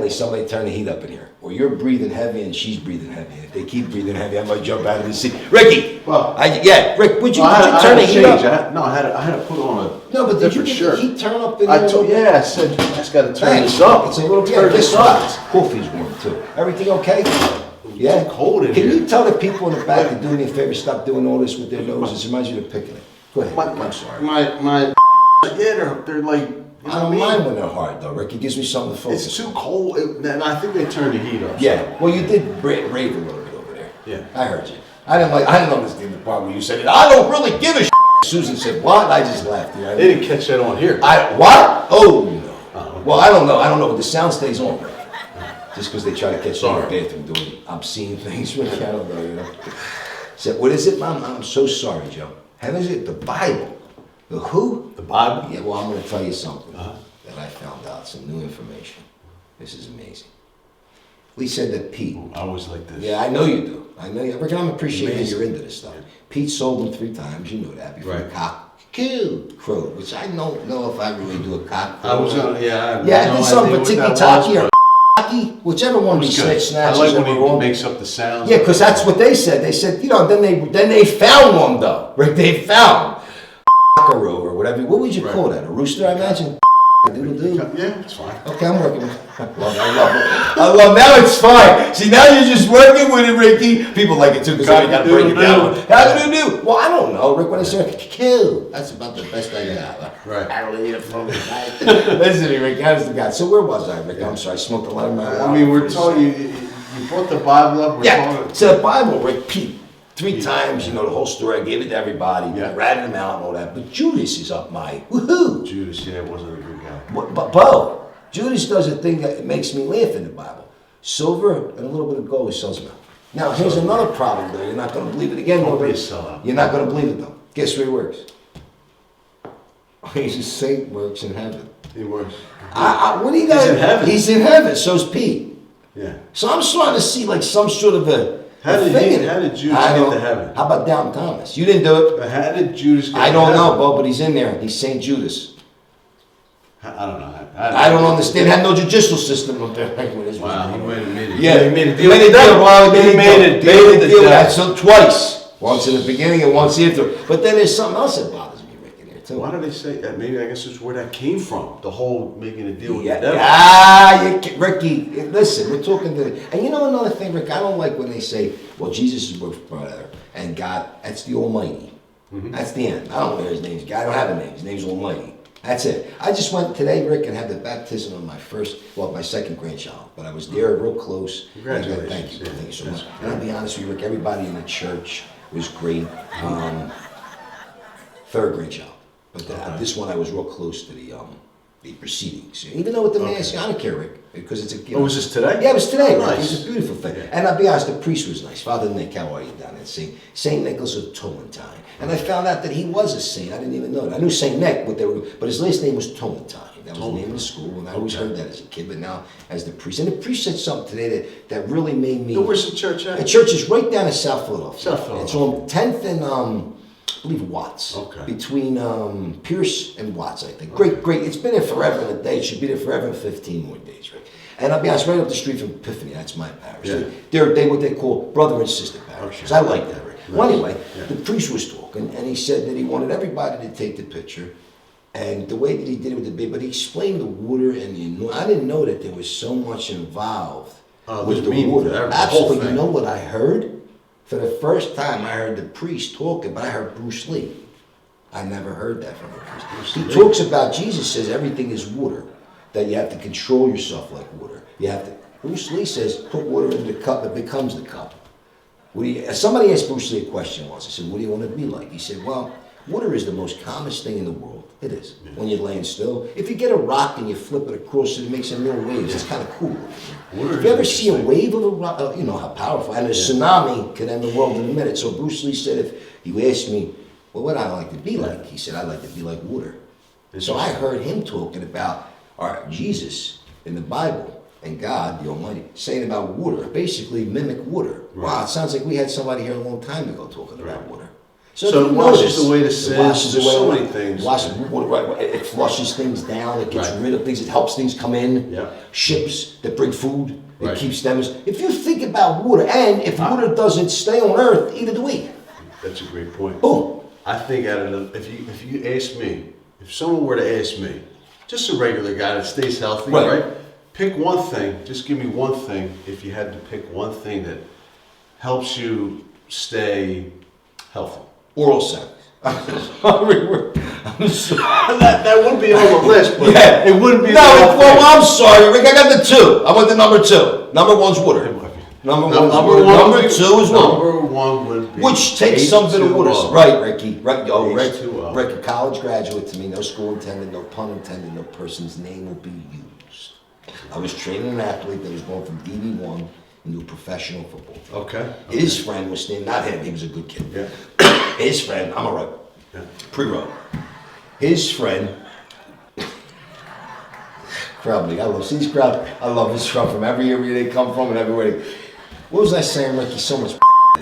way, somebody turn the heat up in here. Or you're breathing heavy and she's breathing heavy. If they keep breathing heavy, I might jump out of the seat. Ricky! Well, Rick, would you I turn the had to heat change. up? I had to put on a No, but did you different get shirt. the heat turn up in I here? told, yeah, I said, I just gotta turn Thanks. this up. It's a little, Turn this this up. coffee's warm too. Everything okay? Yeah? It's cold in Can here. you tell the people in the back to do me a favor, stop doing all this with their noses? It reminds you of picking it. Go ahead. I'm sorry. My, yeah, they're like, you know I don't what I mean? mind when they're hard though, Rick. It gives me something to focus It's on. too cold, and I think they turned the heat up. Yeah, well, you did rave a little bit over there. Yeah. I heard you. I didn't understand the part where you said, I don't really give a shit. Susan said, what? And I just laughed. You know? They didn't catch that on here. What? Oh, no. Well, I don't know, but the sound stays on. Rick. Just because they try to catch you in the bathroom doing obscene things. Rick, I don't know, you know. Said, what is it, Mom? I'm so sorry, Joe. How is it? The Bible. The who? The Bible? Yeah, well, I'm going to tell you something that I found out, some new information. This is amazing. We said that Pete. I always like this. Yeah, I know you do. I know you. I'm appreciating Amazing. you're into this stuff. Yeah. Pete sold them 3 times. You know that before Right. the cock crowed, which I don't know if I really do a cock crow. I was gonna, Yeah, I did something for Tiki Taki or Taki, whichever one we snatches I like when over he on. makes up the sounds. Yeah, because that's what they said. They said, you know, then they found one though. Right? They found cockaroo or whatever. What would you call that? A rooster, I imagine. Doodle-doo. Yeah, it's fine. Okay, I'm working with it. I love now it's fine. See, now you're just working with it, Ricky. People like it too because I got to break it down. How do you do? Well, I don't know, Rick. When I say kill, that's about the best I got. Right. I don't need a phone. Listen to me, Rick. Honest to God. So where was I, Rick? I'm sorry. I smoked a lot of marijuana. I mean, we're telling you brought the Bible up. Yeah, so the Bible, Rick, Pete. 3 times, you know, the whole story. I gave it to everybody. Yeah. Ratted him out and all that. But Judas is up my woohoo. Judas, yeah, wasn't a good guy. But Bo, Judas does a thing that makes me laugh in the Bible. Silver and a little bit of gold sells him out. Now, here's another problem, though. You're not going to believe it again. Don't be a Robert. sellout. You're not going to believe it, though. Guess where he works? He's a saint, works in heaven. He works. What do you He's got? in heaven. He's in heaven. So's Pete. Yeah. So I'm starting to see like some sort of a How did thing he- in it. how did Judas I get don't- to heaven? How about Down Thomas? You didn't do it. But how did Judas get I don't to know, heaven? Bo, but he's in there. He's Saint Judas. I don't know. I don't understand. Had no judicial system up there. Wow, he went and made it. Yeah, he made a He deal made with a the deal. devil. Well, He made a deal with the deal. devil. That's so twice. Once in the beginning and once after. But then there's something else that bothers me, Rick, in there too. Why do they say that? Maybe I guess it's where that came from. The whole making a deal with Yeah. the devil. Ricky, listen, we're talking to, and you know another thing, Rick, I don't like when they say, well, Jesus is brother, and God, that's the Almighty. That's the end. I don't know his name. I don't have a name. His name's Almighty. That's it. I just went today, Rick, and had the baptism of my second grandchild. But I was there real close. Congratulations. Thank you. Yeah. Thank you so much. And I'll be honest with you, Rick, everybody in the church was great. Third grandchild. But this one I was real close to the proceedings. Even though with the mass, I don't care, Rick, because it's a. Oh, was this today? Yeah, it was today. Oh, Rick. nice. It was a beautiful thing. Yeah. And I'll be honest, the priest was nice. Father Nick, how are you down at St. Nicholas of Tolentine? And I found out that he was a saint. I didn't even know that. I knew St. Nick, but his last name was Tolentine. That was the name of the school, and I always heard that as a kid, but now as the priest. And the priest said something today that really made me. Where's the church at? The church is right down in South Philadelphia. South Philadelphia. It's on 10th and, I believe, Watts. Okay. Between Pierce and Watts, I think. Great. It's been there forever and a day. It should be there forever and 15 more days, Rick. And I'll be honest, right up the street from Epiphany, that's my parish. Yeah. They're what they call brother and sister parishes. I like that, Rick. Well, Nice. anyway, Yeah. the priest was talking, and he said that he wanted everybody to take the picture. And the way that he did it with the baby, but he explained the water and the anointing. I didn't know that there was so much involved with there's the meaning water. to every- the whole Absolutely. You thing. know what I heard? For the first time, I heard the priest talking, but I heard Bruce Lee. I never heard that from a priest. He talks about, Jesus says everything is water, that you have to control yourself like water. You have to. Bruce Lee says, put water in the cup, it becomes the cup. Somebody asked Bruce Lee a question once. I said, what do you want to be like? He said, well, water is the most calmest thing in the world. It is. When you're laying still. If you get a rock and you flip it across, it makes a little waves. It's kind of cool. Water If you is ever see a interesting. wave of a rock, you know how powerful. And a tsunami can end the world in a minute. So Bruce Lee said, if you asked me, well, what I like to be like? He said, I like to be like water. So I heard him talking about Jesus in the Bible and God, the Almighty, saying about water, basically mimic water. Wow, it sounds like we had somebody here a long time ago talking about water. So if it you washes notice, away the it sins, washes there's away so all- many things. It flushes things down, it gets Right. rid of things, it helps things come in. Yeah. Ships that bring food, it Right. keeps them. If you think about water, and if water doesn't stay on Earth, either do we. That's a great point. Boom. I think out of the, if you ask me, if someone were to ask me, just a regular guy that stays healthy, Right. right? Pick one thing. Just give me one thing. If you had to pick one thing that helps you stay healthy. Oral sex. I'm sorry. That would be on the list, but Yeah. it wouldn't be. No, the whole well, thing. I'm sorry, Rick. I got the two. I went to number two. Number one's water. Number one's water. Number two is water. Number one would be Which takes some bit of water. H2O. Right, Ricky. Right, yo, Rick. H2O. Rick, a college graduate to me, no school intended, no pun intended, no person's name will be used. I was training an athlete that was going from DD1 into a professional football. Okay. His friend was named, not him, he was a good kid. Yeah. His friend, I'm a right, Yeah. pre-row. His friend, crowd league, I love, see this crowd, I love this crowd from every area they come from and everywhere. What was I saying, Ricky? So much.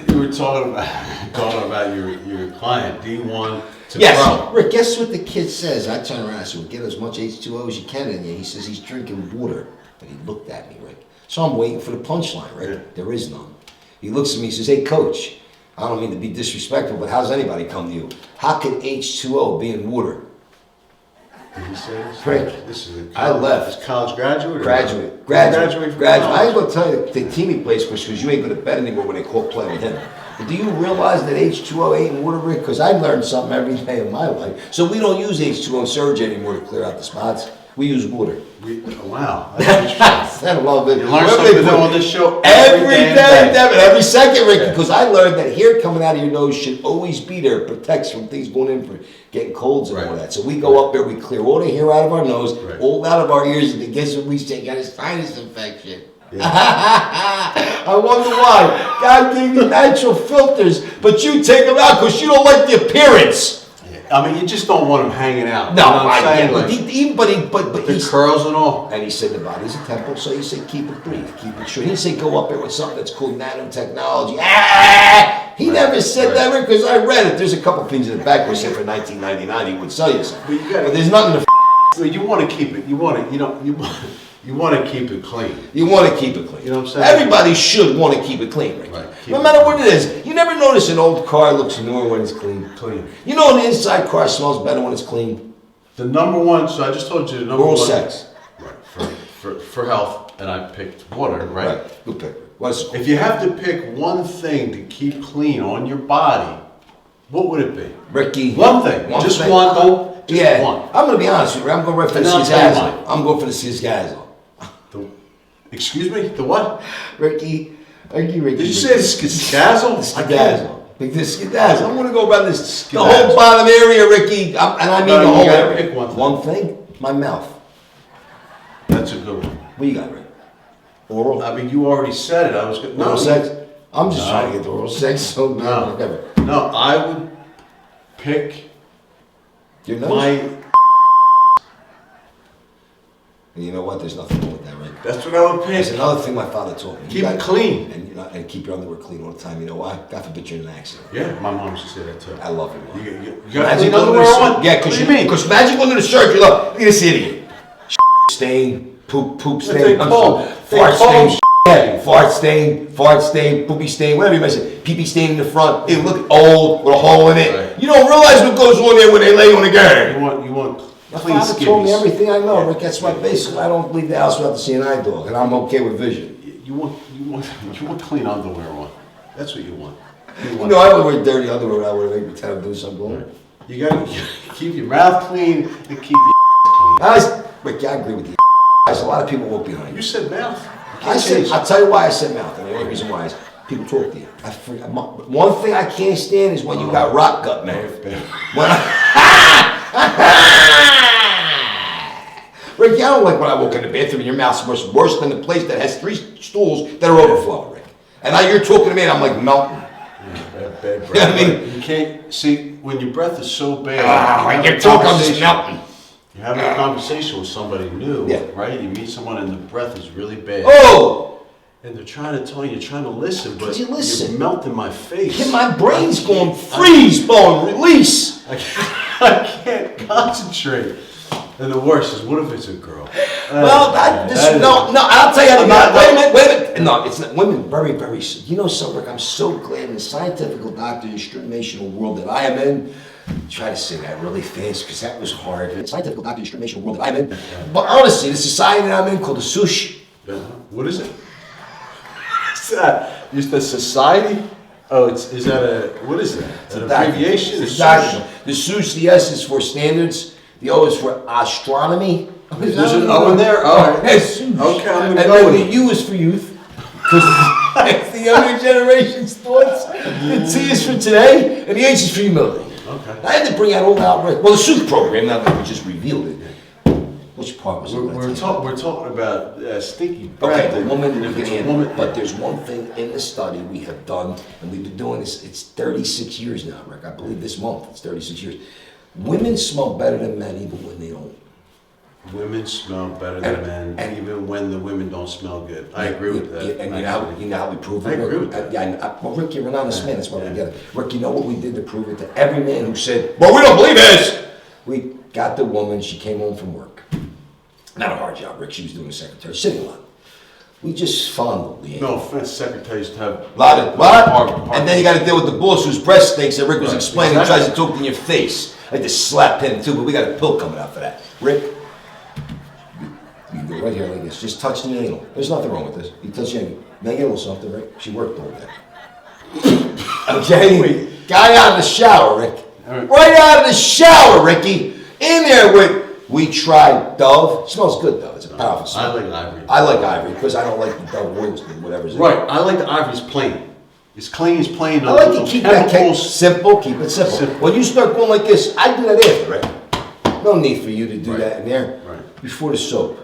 You were talking about your client D1 to Yes, pro. Rick, guess what the kid says? I turn around and said, well, get as much H2O as you can in you. He says he's drinking water. But he looked at me, Rick. So I'm waiting for the punchline, Rick. Yeah. There is none. He looks at me, he says, hey, coach, I don't mean to be disrespectful, but how's anybody come to you? How can H2O be in water? Did he say this? Rick, This is a I left. This college graduate? Or Graduate. Graduate from I ain't college? gonna tell you the team he plays for because you ain't gonna bet anymore when they call play with him. But do you realize that H2O ain't in water, Rick? Because I learned something every day of my life. So we don't use H2O and Surge anymore to clear out the spots. We use water. Wow. That's interesting. I love it. You learn something new on this show Every day, and damn it, every second, Ricky, Yeah. because I learned that hair coming out of your nose should always be there. It protects from things going in for getting colds and all Right. that. So we go up there, we clear all the hair out of our nose, Right. all out of our ears, and guess what we say? Got a sinus infection. Yeah. I wonder why. God gave you natural filters, but you take them out because you don't like the appearance. I mean, you just don't want them hanging out. No, you know what I I'm saying? get Like, but the he's, curls and all. and he said the body's a temple, so he said keep it brief, keep it short. He didn't say go up there with something that's called nanotechnology. He never said that, Rick, because I read it. There's a couple things in the back where it said for 1999 he would sell you something. But you gotta- But there's nothing to I mean, you want to keep it. You want to. You want to keep it clean. You want to keep it clean. You know what I'm saying? Everybody should want to keep it clean, Rick. Right. No matter what it is. You never notice an old car looks newer when it's clean. Clean. You know an inside car smells better when it's clean. The number one. So I just told you the number Oral one. sex. Right. For health, and I picked water. Right. Good pick. What's it called? If you have to pick one thing to keep clean on your body, what would it be? Ricky. One thing. Just one. Don't. Just Yeah. one. I'm going to be honest with you. I'm going right for the And then I'll tell you Cisgazzle. mine. I'm going for the Cisgazzle. Excuse me. The what? Ricky. Ricky. Did you say scazzle? Skidazzle. Big Skidazzle. I'm going to go around this, the Skidazzle. whole bottom area, Ricky. And I mean No, the you whole gotta area. pick one thing. One thing? My mouth. That's a good one. What you got, Rick? Oral? I mean, you already said it. I was going. Oral sex? I'm just No. trying to get the oral sex so bad. No. Whatever. No, I would pick Your nose? my. And you know what? There's nothing wrong with that, right? That's what I would There's pick. another thing my father taught me. Keep it clean. And, and keep your underwear clean all the time. You know why? God forbid you're in an accident. Yeah, my mom used to say that too. I love it. You got clean underwear on? Yeah, What do you mean? Because magic under the shirt, you love. Look at this idiot. Stain, poop They stain, call- they fart call stain, them yeah, fart stain, poopy stain, whatever you might say. Pee-pee stain in the front. It look old with a hole in it. Right. You don't realize what goes on there when they lay on the gang. You want My clean father told me skivvies. everything I know, Yeah. Rick. That's why basically I don't leave the house without seeing an eye dog, and I'm okay with vision. You want clean underwear on. That's what you want. You know, I would wear dirty underwear when I would make pretend I'm doing something. You gotta keep your mouth clean and keep your clean. Rick, I agree with you. A lot of people walk behind You you. said mouth. You I can't said, change. I'll tell you why I said mouth, and the only reason why is people talk to you. One thing I can't stand is when you got rock gut mouth. When Rick, I don't like when I walk in the bathroom and your mouth smells worse than the place that has 3 stools that are overflowing, Rick. And now you're talking to me and I'm like melting. Bad breath. You know what I mean? You can't see when your breath is so bad. When you you're talking, I'm just melting. You're having a conversation with somebody new, Yeah. right? You meet someone and the breath is really bad. Oh! And they're trying to tell you, you're trying to listen, but you listen. you're melting my face. And my brain's going freeze, bone, release. I can't concentrate. And the worst is, what if it's a girl? Well, I'll tell you how to get it. Wait a minute. No, it's not. Women, very, very. You know something, Rick? I'm so glad in the scientific doctor instrumental world that I am in. Try to say that really fast because that was hard. The scientific doctor instrumental world that I'm in. But honestly, the society that I'm in called the sushi. What is it? What's that? Is the society? Oh, is that a, what is that? It's an abbreviation? It's the SUSH, the S is for standards, the O is for astronomy. There's an O in there? Oh, yes. Okay, I'm going to And go then with the U is for youth, because it's the younger generation's thoughts. The T is for today, and the H is for humility. Okay. I had to bring out all the outright. Well, the SUSH program, now that we just revealed it. Which part was it? We're talking about stinky Okay, breath. the woman we If can it's a handle. woman, But there's one thing in the study we have done, and we've been doing this, it's 36 years now, Rick. I believe this month, it's 36 years. Women smell better than men even when they don't. women smell better than men, even when the women don't smell good. I agree with that. And you know how we prove it? I agree with that. Well, Rick, you're an honest man, that's why we get it. Rick, you know what we did to prove it? To every man who said, well, we don't believe this! We got the woman, she came home from work. Not a hard job, Rick, she was doing the secretary, sitting a lot. We just fondled the No offense, secretaries have lot of what? hard- And then you got to deal with the boss whose breast stinks that Rick was Right, explaining. exactly. Tries to talk in your face. I had to slap him too, but we got a pill coming out for that. Rick, you can go right here like this. Just touch the anal. There's nothing wrong with this. You touch the anal. Now you know something, Rick. She worked all day. Okay, guy out of the shower, Rick. Right out of the shower, Ricky. In there with. We tried Dove. It smells good, though. It's a powerful smell. I like ivory. I like ivory because I don't like the Dove oils, whatever's in it. Right, I like the ivory's plain. It's clean, it's plain. I like to keep that cake chemicals. simple, keep it simple. Simple. When you start going like this, I do that after, right? No need for you to do Right. that in there. Right. Before the soap.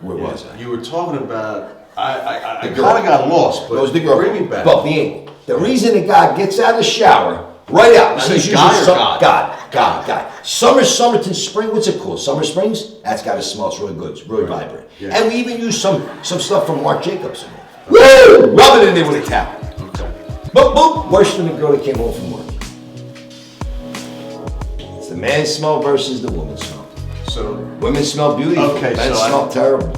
Where was I? You were talking about, I The kind girl. of got lost, but It was the girl. bring me back. But the angle. The reason the guy gets out of the shower, right out. You say he's guy using or God? God. Somerton Spring, what's it called? Summer Springs? That's got to smell, it's really good. It's really Right. vibrant. Yeah. And we even use some stuff from Marc Jacobs. Woo! Rub it in there with a towel. Okay. Boop, boop. Worse than the girl that came home from work. It's the man smell versus the woman smell. So, Women smell beautiful. Okay, Men so smell terrible.